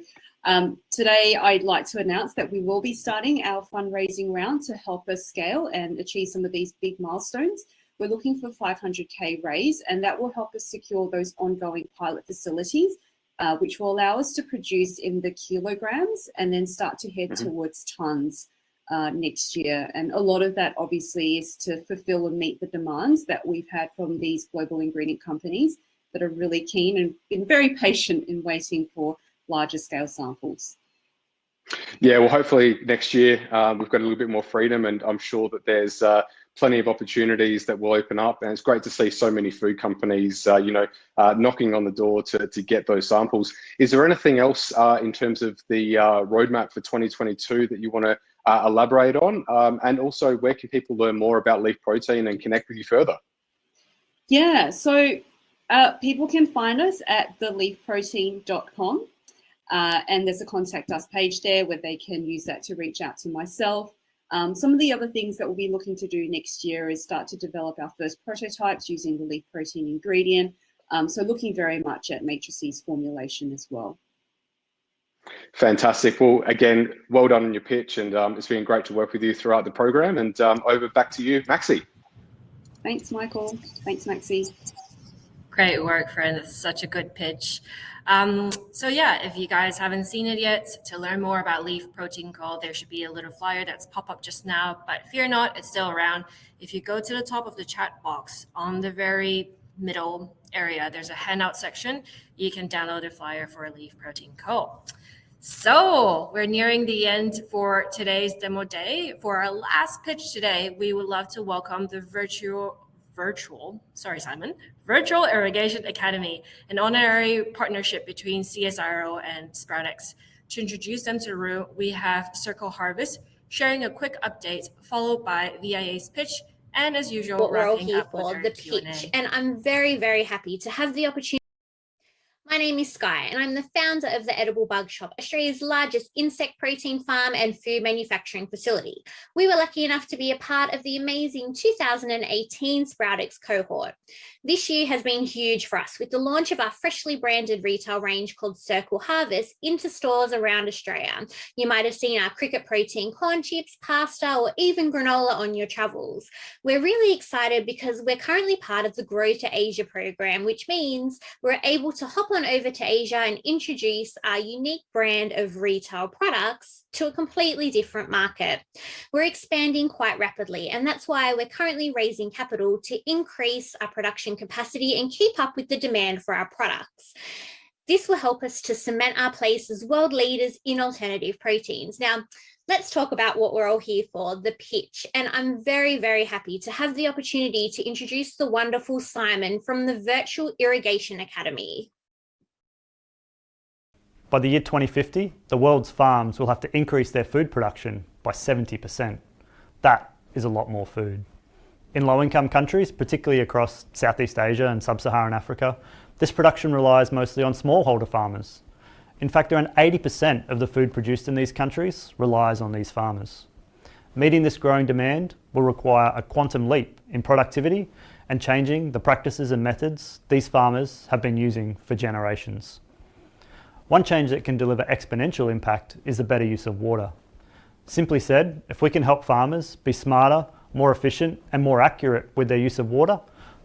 today I'd like to announce that we will be starting our fundraising round to help us scale and achieve some of these big milestones. We're looking for 500K raise, and that will help us secure those ongoing pilot facilities, which will allow us to produce in the kilograms and then start to head towards tons next year. And a lot of that obviously is to fulfill and meet the demands that we've had from these global ingredient companies that are really keen and been very patient in waiting for larger scale samples. Yeah, well, hopefully next year we've got a little bit more freedom, and I'm sure that there's plenty of opportunities that will open up. And it's great to see so many food companies, knocking on the door to get those samples. Is there anything else in terms of the roadmap for 2022 that you want to elaborate on? And also, where can people learn more about leaf protein and connect with you further? Yeah, so people can find us at theleafprotein.com. And there's a contact us page there where they can use that to reach out to myself. Some of the other things that we'll be looking to do next year is start to develop our first prototypes using the leaf protein ingredient. So looking very much at matrices formulation as well. Fantastic. Well, again, well done on your pitch, and it's been great to work with you throughout the program. And over back to you, Maxi. Thanks, Michael. Thanks, Maxi. Great work, friend. That's such a good pitch. So yeah, if you guys haven't seen it yet, to learn more about Leaf Protein Co, there should be a little flyer that's pop up just now, but fear not, it's still around. If you go to the top of the chat box on the very middle area, there's a handout section. You can download a flyer for Leaf Protein Co. So we're nearing the end for today's demo day. For our last pitch today, we would love to welcome the Virtual Irrigation Academy, an honorary partnership between CSIRO and SproutX. To introduce them to the room, we have Circle Harvest sharing a quick update, followed by VIA's pitch, and as usual, what we're all wrapping here up with for, our the Q&A. pitch. And I'm very, very happy to have the opportunity. My name is Sky, and I'm the founder of the Edible Bug Shop, Australia's largest insect protein farm and food manufacturing facility. We were lucky enough to be a part of the amazing 2018 SproutX cohort. This year has been huge for us with the launch of our freshly branded retail range called Circle Harvest into stores around Australia. You might have seen our cricket protein corn chips, pasta, or even granola on your travels. We're really excited because we're currently part of the Grow to Asia program, which means we're able to hop on over to Asia and introduce our unique brand of retail products to a completely different market. We're expanding quite rapidly, and that's why we're currently raising capital to increase our production capacity and keep up with the demand for our products. This will help us to cement our place as world leaders in alternative proteins. Now, let's talk about what we're all here for, the pitch. And I'm very, very happy to have the opportunity to introduce the wonderful Simon from the virtual Irrigation Academy. By the year 2050, the world's farms will have to increase their food production by 70%. That is a lot more food. In low-income countries, particularly across Southeast Asia and Sub-Saharan Africa, this production relies mostly on smallholder farmers. In fact, around 80% of the food produced in these countries relies on these farmers. Meeting this growing demand will require a quantum leap in productivity and changing the practices and methods these farmers have been using for generations. One change that can deliver exponential impact is the better use of water. Simply said, if we can help farmers be smarter, more efficient and more accurate with their use of water,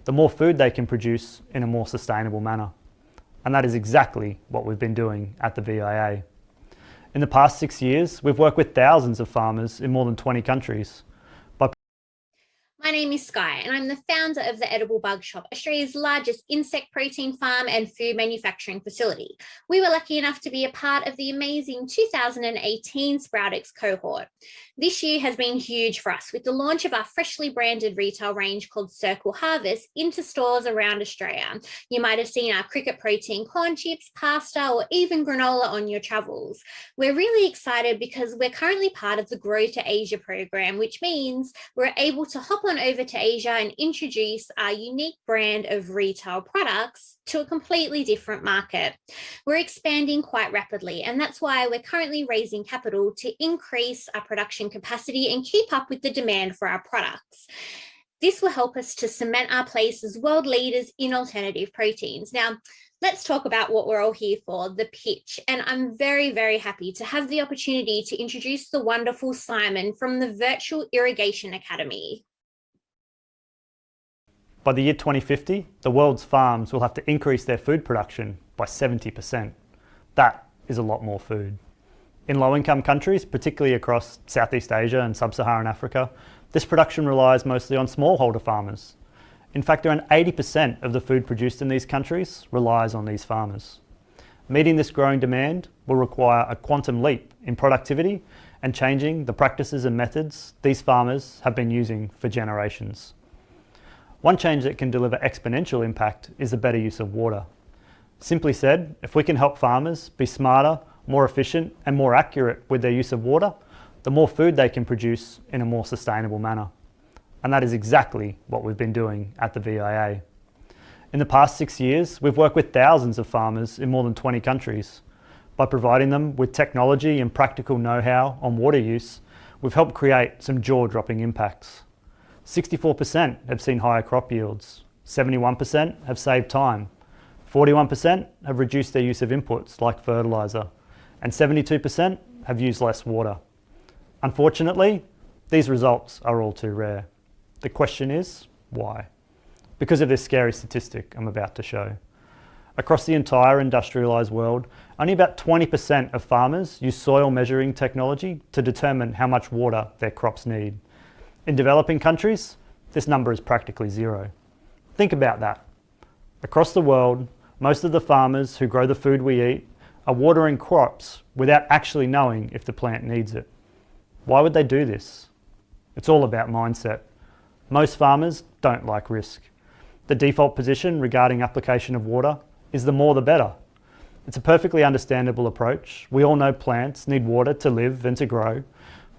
the more food they can produce in a more sustainable manner. And that is exactly what we've been doing at the VIA. In the past 6 years, we've worked with thousands of farmers in more than 20 countries. My name is Sky and I'm the founder of the Edible Bug Shop, Australia's largest insect protein farm and food manufacturing facility. We were lucky enough to be a part of the amazing 2018 SproutX cohort. This year has been huge for us with the launch of our freshly branded retail range called Circle Harvest into stores around Australia. You might have seen our cricket protein corn chips, pasta or even granola on your travels. We're really excited because we're currently part of the Grow to Asia program, which means we're able to hop on over to Asia and introduce our unique brand of retail products to a completely different market. We're expanding quite rapidly, and that's why we're currently raising capital to increase our production capacity and keep up with the demand for our products. This will help us to cement our place as world leaders in alternative proteins. Now, let's talk about what we're all here for, the pitch. And I'm very, very happy to have the opportunity to introduce the wonderful Simon from the virtual Irrigation Academy. By the year 2050, the world's farms will have to increase their food production by 70%. That is a lot more food. In low-income countries, particularly across Southeast Asia and Sub-Saharan Africa, this production relies mostly on smallholder farmers. In fact, around 80% of the food produced in these countries relies on these farmers. Meeting this growing demand will require a quantum leap in productivity and changing the practices and methods these farmers have been using for generations. One change that can deliver exponential impact is the better use of water. Simply said, if we can help farmers be smarter, more efficient and more accurate with their use of water, the more food they can produce in a more sustainable manner. And that is exactly what we've been doing at the VIA. In the past 6 years, we've worked with thousands of farmers in more than 20 countries. By providing them with technology and practical know-how on water use, we've helped create some jaw-dropping impacts. 64% have seen higher crop yields, 71% have saved time, 41% have reduced their use of inputs like fertiliser, and 72% have used less water. Unfortunately, these results are all too rare. The question is, why? Because of this scary statistic I'm about to show. Across the entire industrialised world, only about 20% of farmers use soil measuring technology to determine how much water their crops need. In developing countries, this number is practically zero. Think about that. Across the world, most of the farmers who grow the food we eat are watering crops without actually knowing if the plant needs it. Why would they do this? It's all about mindset. Most farmers don't like risk. The default position regarding application of water is the more the better. It's a perfectly understandable approach. We all know plants need water to live and to grow,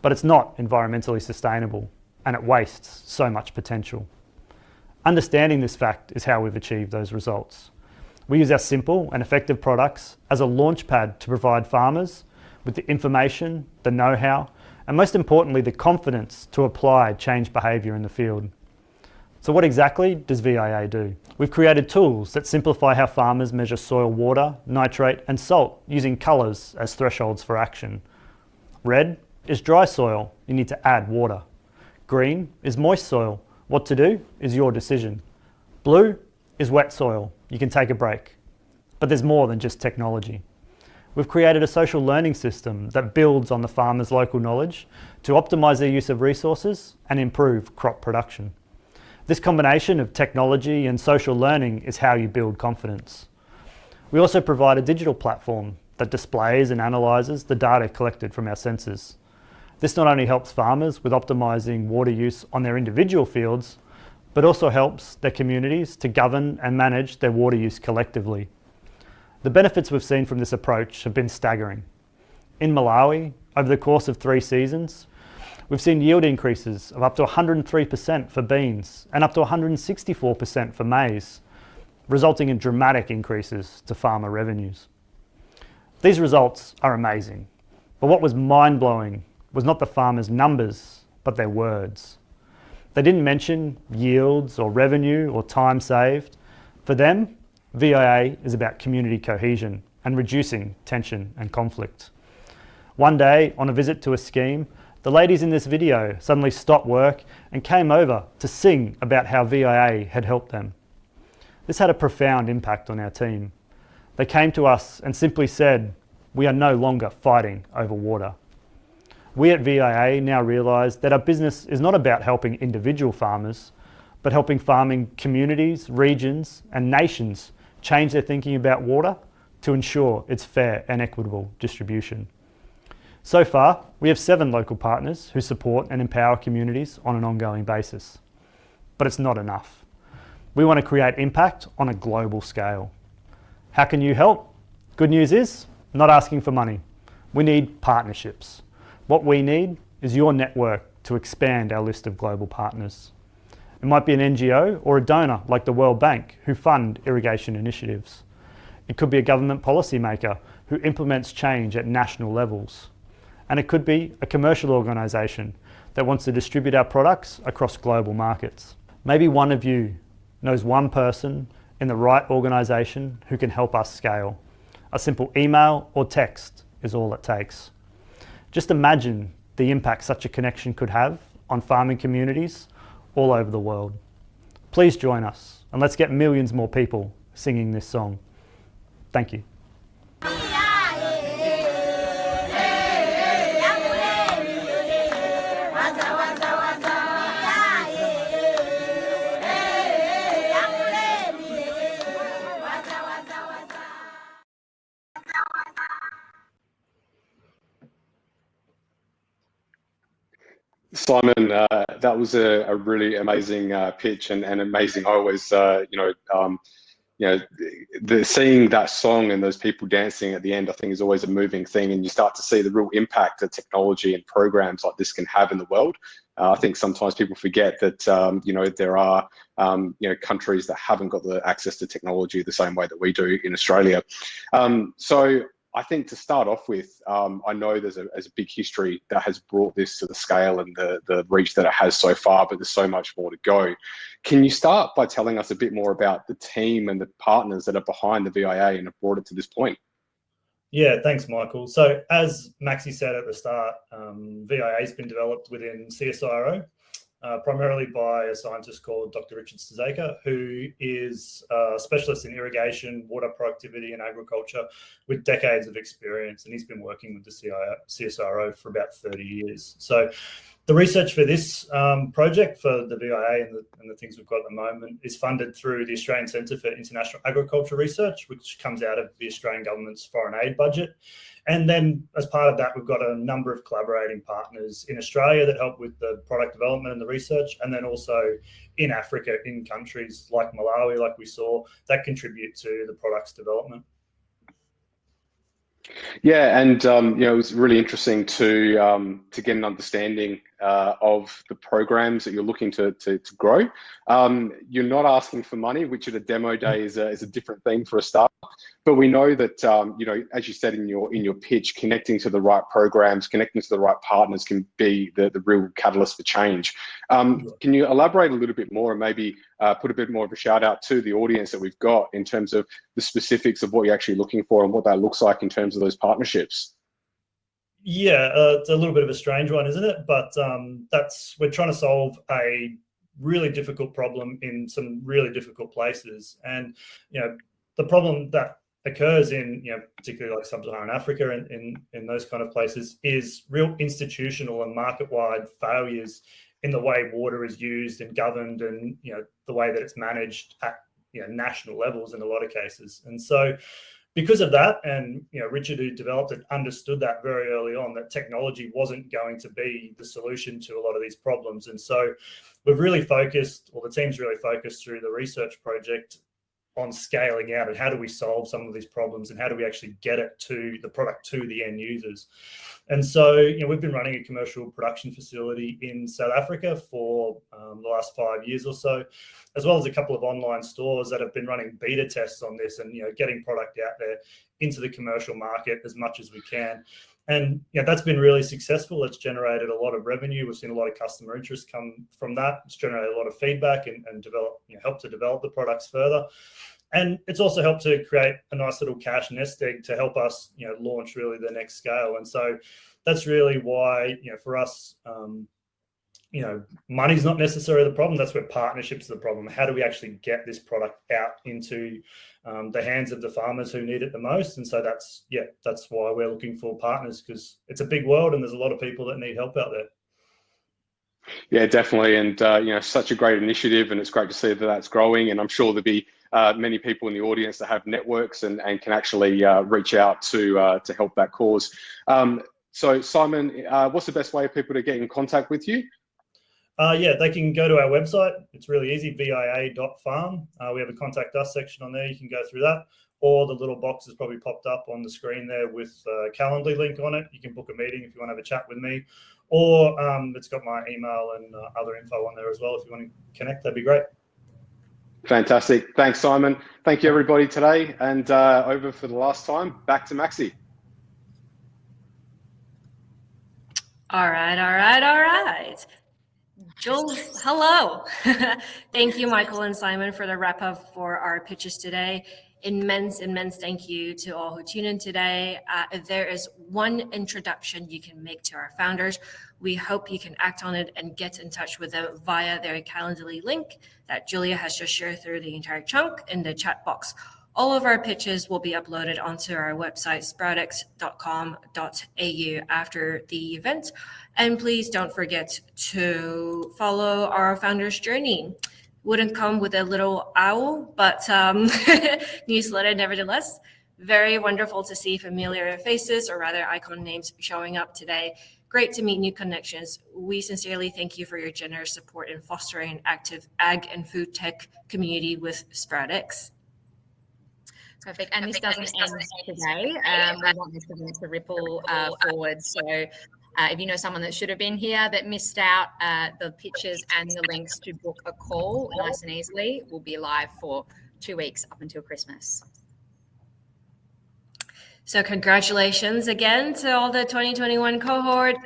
but it's not environmentally sustainable, and it wastes so much potential. Understanding this fact is how we've achieved those results. We use our simple and effective products as a launchpad to provide farmers with the information, the know-how, and most importantly, the confidence to apply change behaviour in the field. So what exactly does VIA do? We've created tools that simplify how farmers measure soil water, nitrate and salt using colours as thresholds for action. Red is dry soil, you need to add water. Green is moist soil, what to do is your decision. Blue is wet soil, you can take a break. But there's more than just technology. We've created a social learning system that builds on the farmers' local knowledge to optimise their use of resources and improve crop production. This combination of technology and social learning is how you build confidence. We also provide a digital platform that displays and analyses the data collected from our sensors. This not only helps farmers with optimising water use on their individual fields, but also helps their communities to govern and manage their water use collectively. The benefits we've seen from this approach have been staggering. In Malawi, over the course of 3 seasons, we've seen yield increases of up to 103% for beans and up to 164% for maize, resulting in dramatic increases to farmer revenues. These results are amazing, but what was mind-blowing was not the farmers' numbers, but their words. They didn't mention yields or revenue or time saved. For them, VIA is about community cohesion and reducing tension and conflict. One day, on a visit to a scheme, the ladies in this video suddenly stopped work and came over to sing about how VIA had helped them. This had a profound impact on our team. They came to us and simply said, "We are no longer fighting over water." We at VIA now realise that our business is not about helping individual farmers, but helping farming communities, regions and nations change their thinking about water to ensure its fair and equitable distribution. So far, we have 7 local partners who support and empower communities on an ongoing basis. But it's not enough. We want to create impact on a global scale. How can you help? Good news is, not asking for money. We need partnerships. What we need is your network to expand our list of global partners. It might be an NGO or a donor like the World Bank who fund irrigation initiatives. It could be a government policymaker who implements change at national levels. And it could be a commercial organisation that wants to distribute our products across global markets. Maybe one of you knows one person in the right organisation who can help us scale. A simple email or text is all it takes. Just imagine the impact such a connection could have on farming communities all over the world. Please join us and let's get millions more people singing this song. Thank you. Simon, that was a really amazing pitch and amazing. I always, seeing that song and those people dancing at the end, I think is always a moving thing, and you start to see the real impact that technology and programs like this can have in the world. I think sometimes people forget that there are countries that haven't got the access to technology the same way that we do in Australia. So I think to start off with, I know there's a big history that has brought this to the scale and the reach that it has so far, but there's so much more to go. Can you start by telling us a bit more about the team and the partners that are behind the VIA and have brought it to this point? Yeah, thanks, Michael. So as Maxi said at the start, VIA has been developed within CSIRO, primarily by a scientist called Dr. Richard Sazeka, who is a specialist in irrigation, water productivity and agriculture with decades of experience. And he's been working with the CSIRO for about 30 years. So the research for this project for the VIA and the things we've got at the moment is funded through the Australian Centre for International Agriculture Research, which comes out of the Australian government's foreign aid budget. And then as part of that, we've got a number of collaborating partners in Australia that help with the product development and the research, and then also in Africa, in countries like Malawi, like we saw, that contribute to the product's development. Yeah, and it was really interesting to get an understanding of the programs that you're looking to grow. You're not asking for money, which at a demo day is a different thing for a start. But we know that as you said in your pitch, connecting to the right programs, connecting to the right partners can be the real catalyst for change. Can you elaborate a little bit more and maybe put a bit more of a shout out to the audience that we've got in terms of the specifics of what you're actually looking for and what that looks like in terms of those partnerships? Yeah, it's a little bit of a strange one, isn't it? But we're trying to solve a really difficult problem in some really difficult places. And, the problem that occurs in, particularly like sub-Saharan Africa and in those kind of places is real institutional and market-wide failures in the way water is used and governed and, the way that it's managed at, national levels in a lot of cases. And so because of that, and Richard, who developed it, understood that very early on, that technology wasn't going to be the solution to a lot of these problems. And so we've really focused, or the team's really focused through the research project on scaling out and how do we solve some of these problems and how do we actually get it to the product to the end users. And so we've been running a commercial production facility in South Africa for the last 5 years or so, as well as a couple of online stores that have been running beta tests on this and getting product out there into the commercial market as much as we can. And that's been really successful. It's generated a lot of revenue. We've seen a lot of customer interest come from that. It's generated a lot of feedback and helped to develop the products further. And it's also helped to create a nice little cash nest egg to help us, launch really the next scale. And so that's really why, for us, money's not necessarily the problem. That's where partnerships are the problem. How do we actually get this product out into the hands of the farmers who need it the most? And so that's why we're looking for partners, because it's a big world and there's a lot of people that need help out there. Yeah, definitely. And, such a great initiative, and it's great to see that that's growing. And I'm sure there'll be many people in the audience that have networks and can actually reach out to help that cause. So Simon, what's the best way for people to get in contact with you? They can go to our website. It's really easy, via.farm. We have a contact us section on there. You can go through that, or the little box has probably popped up on the screen there with a Calendly link on it. You can book a meeting if you want to have a chat with me, or it's got my email and other info on there as well. If you want to connect, that'd be great. Fantastic. Thanks, Simon. Thank you, everybody, today. And over for the last time, back to Maxi. All right. Jules, hello. Thank you, Michael and Simon, for the wrap up for our pitches today. Immense thank you to all who tuned in today. If there is one introduction you can make to our founders, we hope you can act on it and get in touch with them via their Calendly link that Julia has just shared through the entire chunk in the chat box. All of our pitches will be uploaded onto our website, SproutX.com.au after the event. And please don't forget to follow our founder's journey. Wouldn't come with a little owl, but newsletter nevertheless. Very wonderful to see familiar faces, or rather icon names, showing up today. Great to meet new connections. We sincerely thank you for your generous support in fostering an active ag and food tech community with SproutX. Perfect. And this doesn't end today. We want this event to ripple forward. So if you know someone that should have been here that missed out, the pictures and the links to book a call nice and easily will be live for 2 weeks up until Christmas. So congratulations again to all the 2021 cohort.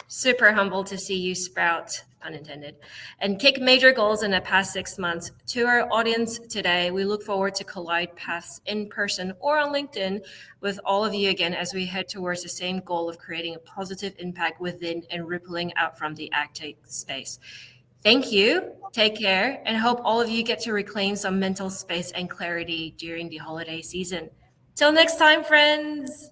Super humbled to see you sprout, pun intended, and kick major goals in the past 6 months. To our audience today, we look forward to collide paths in person or on LinkedIn with all of you again as we head towards the same goal of creating a positive impact within and rippling out from the agtech space. Thank you, take care, and hope all of you get to reclaim some mental space and clarity during the holiday season. Till next time, friends.